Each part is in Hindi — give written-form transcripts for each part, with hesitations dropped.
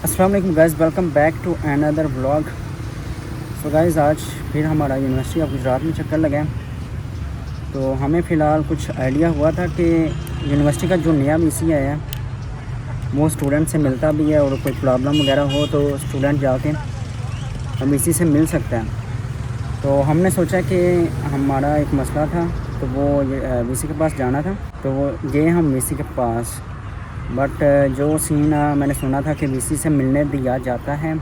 अस्सलाम वालेकुम guys, welcome back to another vlog. So guys, आज फिर हमारा यूनिवर्सिटी ऑफ गुजरात में चक्कर लगा है। तो हमें फ़िलहाल कुछ आइडिया हुआ था कि यूनिवर्सिटी का जो नया वीसी आया है वो स्टूडेंट से मिलता भी है, और कोई प्रॉब्लम वगैरह हो तो स्टूडेंट जाके वीसी से मिल सकता है। तो हमने सोचा कि हमारा एक मसला था, तो वो वीसी के पास जाना था, तो वो गए हम वीसी के पास। बट जो सीन मैंने सुना था कि वीसी से मिलने दिया जाता है,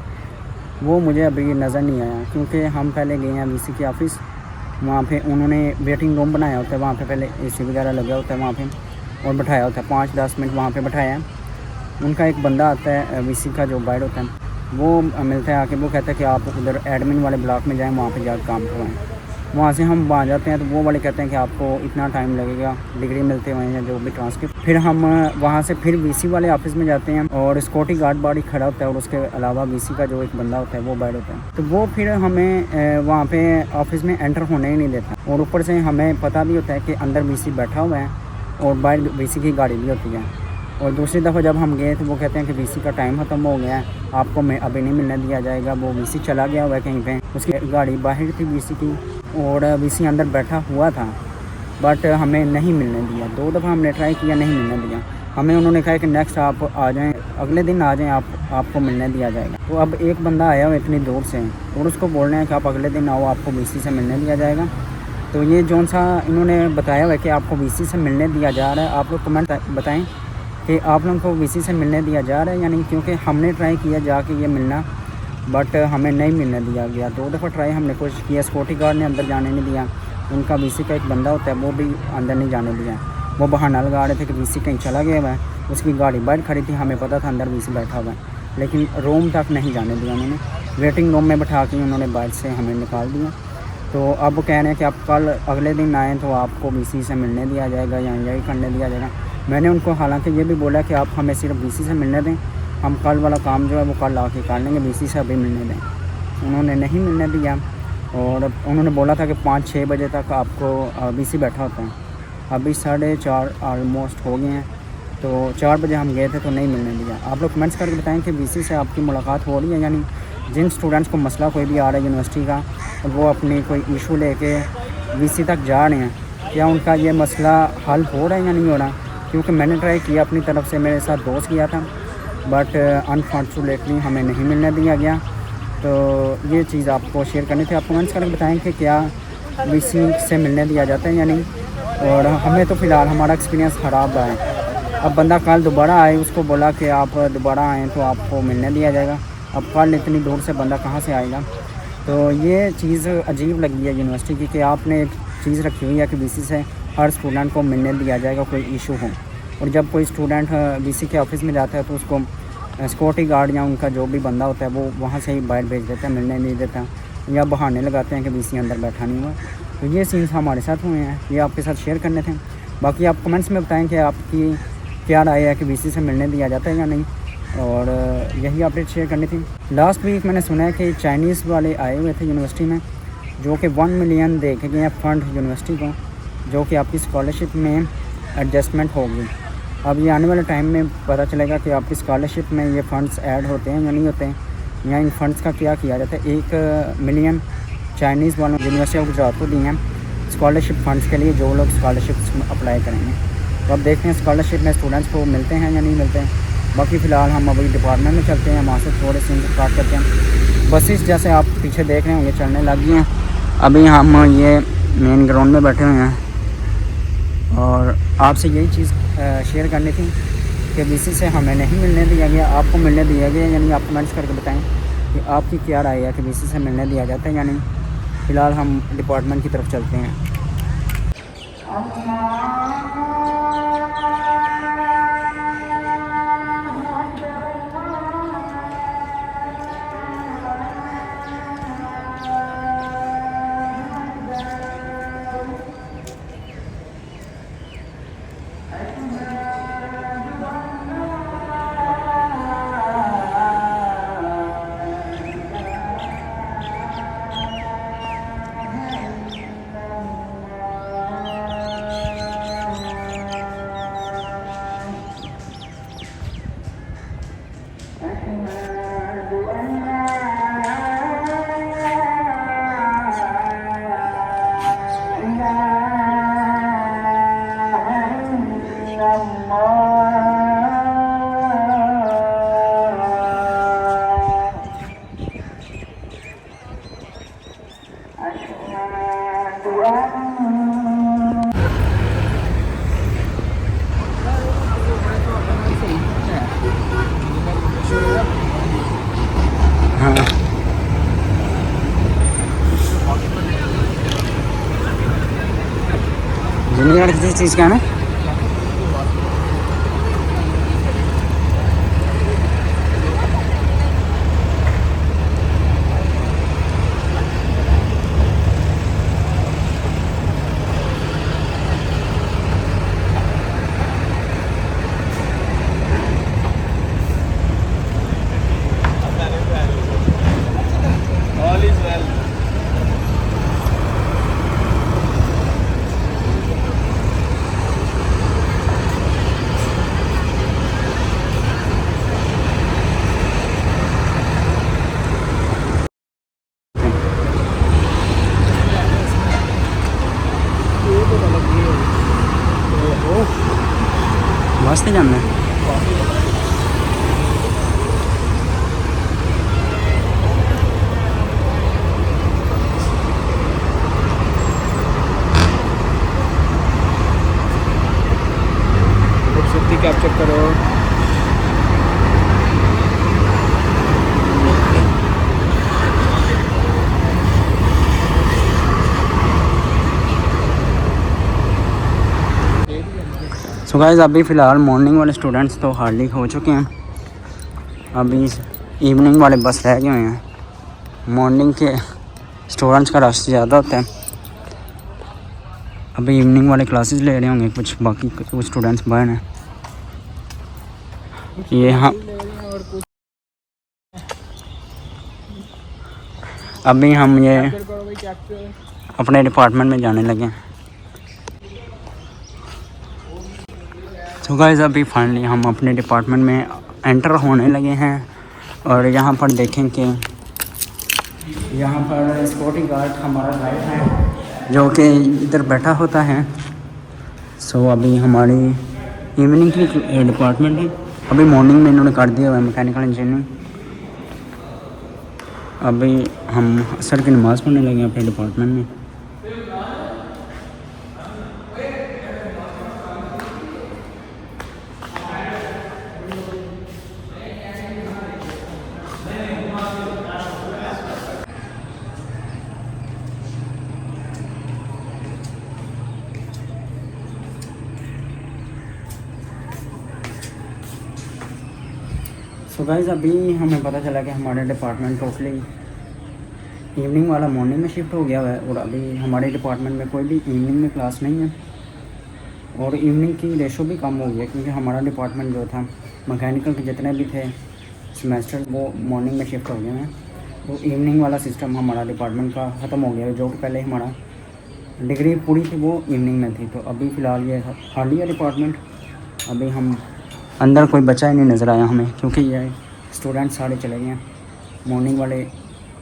वो मुझे अभी नज़र नहीं आया। क्योंकि हम पहले गए हैं वीसी के ऑफ़िस, वहाँ पे उन्होंने वेटिंग रूम बनाया होता है, वहाँ पे पहले एसी वगैरह लगा होता है वहाँ पे, और बैठाया होता है 5-10 मिनट वहाँ पे बैठाया है। उनका एक बंदा आता है वीसी का जो गाइड होता है, वो मिलता है आके, वो कहता है कि आप उधर एडमिन वाले ब्लॉक में जाएँ, वहाँ पर जाकर काम करवाएँ। वहाँ से हम वहाँ जाते हैं तो वो वाले कहते हैं कि आपको इतना टाइम लगेगा डिग्री मिलते हुए या जो भी ट्रांसक्रिप्ट। फिर हम वहाँ से फिर वीसी वाले ऑफिस में जाते हैं, और सिक्योरिटी गार्ड बाड़ी खड़ा होता है, और उसके अलावा वीसी का जो एक बंदा होता है वो बैठ होता है। तो वो फिर हमें वहाँ पे ऑफिस में एंटर होने ही नहीं देता, और ऊपर से हमें पता भी होता है कि अंदर वीसी बैठा हुआ है और बाहर वीसी की गाड़ी भी होती है। और दूसरी दफ़ा जब हम गए तो वो कहते हैं कि वीसी का टाइम ख़त्म हो गया है, आपको अभी नहीं मिलने दिया जाएगा। वो वीसी चला गया हुआ है कहीं पे, उसकी गाड़ी बाहर थी वीसी की, और वीसी अंदर बैठा हुआ था, बट हमें नहीं मिलने दिया। 2 दफ़ा हमने ट्राई किया, नहीं मिलने दिया हमें। उन्होंने कहा कि नेक्स्ट आप आ जाएं, अगले दिन आ जाएं, आपको मिलने दिया जाएगा। तो अब एक बंदा आया हुआ इतनी दूर से, और उसको बोल रहे हैं कि आप अगले दिन आओ, आपको वीसी से मिलने दिया जाएगा। तो ये जौन सा इन्होंने बताया हुआ है कि आपको वीसी से मिलने दिया जा रहा है, आप लोग कमेंट बताएँ कि आप लोगों को वीसी से मिलने दिया जा रहा है या नहीं। क्योंकि हमने ट्राई किया जाके ये मिलना, बट हमें नहीं मिलने दिया गया। 2 दफ़ा ट्राई हमने कोशिश किया, सिक्योरिटी गार्ड ने अंदर जाने नहीं दिया। उनका वीसी का एक बंदा होता है, वो भी अंदर नहीं जाने दिया। वो बहाना लगा रहे थे कि वीसी कहीं चला गया हुआ है, उसकी गाड़ी बाहर खड़ी थी, हमें पता था अंदर वीसी बैठा हुआ है, लेकिन रूम तक नहीं जाने दिया उन्होंने। वेटिंग रूम में बैठा के उन्होंने बाहर से हमें निकाल दिया। तो अब वो कह रहे हैं कि आप कल अगले दिन आएँ तो आपको वीसी से मिलने दिया जाएगा या यही करने दिया जाएगा। मैंने उनको हालांकि ये भी बोला कि आप हमें सिर्फ वीसी से मिलने दें, हम कल वाला काम जो है वो कल आके कर लेंगे, वीसी से अभी मिलने दें। उन्होंने नहीं मिलने दिया, और उन्होंने बोला था कि 5-6 बजे तक आपको वीसी बैठा होता है। अभी 4:30 ऑलमोस्ट हो गए हैं, तो 4 बजे हम गए थे तो नहीं मिलने दिया। आप लोग कमेंट्स करके बताएं कि वीसी से आपकी मुलाकात हो रही है, यानी जिन स्टूडेंट्स को मसला कोई भी आ रहा है यूनिवर्सिटी का, और वो अपनी कोई इशू लेके वीसी तक जा रहे हैं, क्या उनका ये मसला हल हो रहा है या नहीं हो रहा। क्योंकि मैंने ट्राई किया अपनी तरफ से, मेरे साथ दोस्त किया था, बट अनफॉर्चुनेटली हमें नहीं मिलने दिया गया। तो ये चीज़ आपको शेयर करनी थी। आप कमेंट्स करके बताएं कि क्या वीसी से मिलने दिया जाता है या नहीं। और हमें तो फ़िलहाल हमारा एक्सपीरियंस ख़राब रहा है। अब बंदा कल दोबारा आए, उसको बोला कि आप दोबारा आएँ तो आपको मिलने दिया जाएगा। अब कल इतनी दूर से बंदा कहाँ से आएगा। तो ये चीज़ अजीब लगी है यूनिवर्सिटी की, कि आपने एक चीज़ रखी हुई है कि वीसी से हर स्टूडेंट को मिलने दिया जाएगा कोई इशू हो, और जब कोई स्टूडेंट वीसी के ऑफिस में जाता है तो उसको सिक्योरिटी गार्ड या उनका जो भी बंदा होता है वो वहाँ से ही बाहर भेज देता है, मिलने नहीं देता, या बहाने लगाते हैं कि वीसी अंदर बैठा नहीं हुआ। तो ये सीन्स हमारे साथ हुए हैं, ये आपके साथ शेयर करने थे। बाकी आप कमेंट्स में बताएं कि आपकी क्या राय है कि वीसी से मिलने दिया जाता है या नहीं, और यही अपडेट शेयर करनी थी। लास्ट वीक मैंने सुना है कि चाइनीज़ वाले आए हुए थे यूनिवर्सिटी में, जो कि 1 मिलियन दे के गए हैं फ़ंड यूनिवर्सिटी को, जो कि आपकी स्कॉलरशिप में एडजस्टमेंट होगी। अब ये आने वाले टाइम में पता चलेगा कि आपकी स्कॉलरशिप में ये फ़ंड्स ऐड होते हैं या नहीं होते हैं, या इन फ़ंड्स का क्या किया जाता है। 1 मिलियन चाइनीज़ वालों यूनिवर्सिटी ऑफ गुजरात को दिए हैं स्कॉलरशिप फ़ंड्स के लिए, जो लोग स्कॉलरशिप अप्लाई करेंगे। तो अब देखते हैं स्कॉलरशिप में स्टूडेंट्स को मिलते हैं या नहीं मिलते हैं। बाकी फ़िलहाल हम अभी डिपार्टमेंट में चलते हैं, वहाँ से थोड़े से स्टार्ट करते हैं। बसेस जैसे आप पीछे देख रहे होंगे चलने लग गई हैं। अभी हम ये मेन ग्राउंड में बैठे हुए हैं, और आपसे यही चीज़ शेयर करनी थी कि वीसी से हमें नहीं मिलने दिया गया, आपको मिलने दिया गया, यानी आप कमेंट्स करके बताएं कि आपकी क्या राय है कि वीसी से मिलने दिया जाता है या नहीं। फ़िलहाल हम डिपार्टमेंट की तरफ चलते हैं। हाँ जिंदगी किसी चीज़ का है ना। मस्त ही जाना है। खूबसूरती कैप्चर करो। सो गाइस अभी फ़िलहाल मॉर्निंग वाले स्टूडेंट्स तो हार्डली हो चुके हैं, अभी इवनिंग वाले बस रह गए हुए हैं। मॉर्निंग के स्टूडेंट्स का रश ज़्यादा होता है, अभी इवनिंग वाले क्लासेस ले रहे होंगे कुछ, बाकी कुछ स्टूडेंट्स बाहर हैं। ये हाँ अभी हम ये अपने डिपार्टमेंट में जाने लगे हैं। तो गाइस अभी फाइनली हम अपने डिपार्टमेंट में एंटर होने लगे हैं और यहाँ पर देखें कि यहाँ पर सिक्योरिटी गार्ड हमारा गाइड है जो कि इधर बैठा होता है। सो अभी हमारी इवनिंग की डिपार्टमेंट है, अभी मॉर्निंग में इन्होंने कर दिया हुआ है मैकेनिकल इंजीनियरिंग। अभी हम असर की नमाज़ पढ़ने लगे हैं अपने डिपार्टमेंट में। सो गाइस अभी हमें पता चला कि हमारे डिपार्टमेंट टोटली इवनिंग वाला मॉर्निंग में शिफ्ट हो गया हुआ है और अभी हमारे डिपार्टमेंट में कोई भी इवनिंग में क्लास नहीं है और इवनिंग की रेशो भी कम हो गई है क्योंकि हमारा डिपार्टमेंट जो था मैकेनिकल के जितने भी थे सेमेस्टर वो मॉर्निंग में शिफ्ट हो गए हैं। तो इवनिंग वाला सिस्टम हमारा डिपार्टमेंट का ख़त्म हो गया है, जो कि पहले हमारा डिग्री पूरी थी वो इवनिंग में थी। तो अभी फ़िलहाल ये खाली है डिपार्टमेंट, अभी हम अंदर कोई बचा ही नहीं नज़र आया हमें क्योंकि ये स्टूडेंट सारे चले गए हैं, मॉर्निंग वाले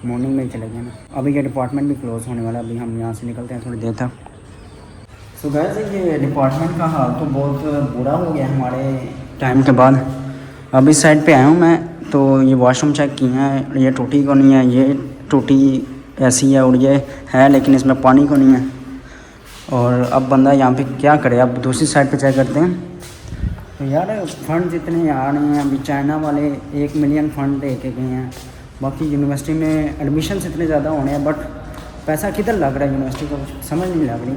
मॉर्निंग में ही चले गए ना। अभी ये डिपार्टमेंट भी क्लोज़ होने वाला है, अभी हम यहाँ से निकलते हैं थोड़ी देर तक। सो गाइस ये डिपार्टमेंट का हाल तो बहुत बुरा हो गया हमारे टाइम के बाद। अब इस साइड पे आया हूँ मैं, तो ये वॉशरूम चेक किया है, ये टूटी को नहीं है, ये टूटी ऐसी है और ये है लेकिन इसमें पानी को नहीं है। और अब बंदा यहाँ पे क्या करे, अब दूसरी साइड पे चेक करते हैं। तो यार फ़ंड जितने आ रहे हैं, अभी चाइना वाले 1 मिलियन फ़ंड दे के गए हैं, बाकी यूनिवर्सिटी में एडमिशन्स इतने ज़्यादा होने हैं बट पैसा किधर लग रहा है यूनिवर्सिटी को समझ नहीं लग रही।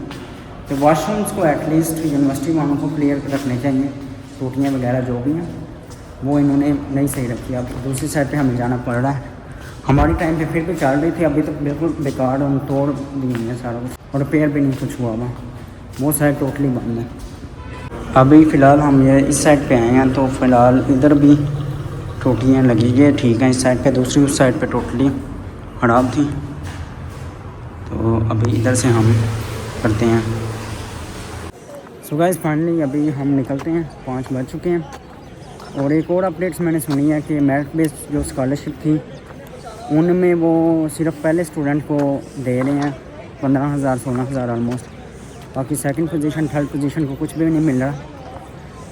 तो वाशरूम्स को एटलीस्ट यूनिवर्सिटी वालों को क्लियर रखने चाहिए, टूटियाँ वगैरह जो भी हैं वो इन्होंने नहीं सही रखी। अब दूसरी साइड पे हमें जाना पड़ रहा है, हमारी टाइम पे फिर भी चल रही थी, अभी तो बिल्कुल बेकार और तोड़ दी है सारा कुछ और रिपेयर भी नहीं कुछ हुआ हुआ, वो साइड टोटली बंद है। अभी फ़िलहाल हम ये इस साइड पे आए हैं, तो फ़िलहाल इधर भी टूटियाँ लगी है, ठीक है। इस साइड पे दूसरी उस साइड पे टोटली ख़राब थी, तो अभी इधर से हम करते हैं। सो गाइस फाइनली अभी हम निकलते हैं, 5 बज चुके हैं। और एक और अपडेट्स मैंने सुनी है कि मेरिट बेस्ड जो स्कॉलरशिप थी उनमें वो सिर्फ पहले स्टूडेंट को दे रहे हैं 15,000 16,000 ऑलमोस्ट, बाकी सेकंड पोजीशन थर्ड पोजीशन को कुछ भी नहीं मिल रहा।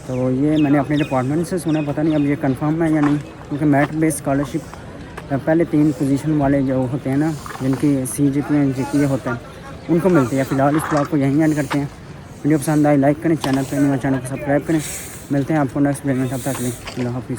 तो ये मैंने अपने डिपार्टमेंट से सुना, पता नहीं अब ये कंफर्म है या नहीं, क्योंकि मेरिट बेस्ड स्कॉलरशिप पहले 3 पोजीशन वाले जो होते हैं ना, जिनकी CGPA GPA होता है उनको मिलती है। फ़िलहाल इस ब्लॉग को यहीं एंड करते हैं। वीडियो पसंद आई लाइक करें, चैनल पर नहीं चैनल को सब्सक्राइब करें। मिलते हैं आपको नेक्स्ट वीडियो में, तब तक के लिए अल्लाह हाफिज़।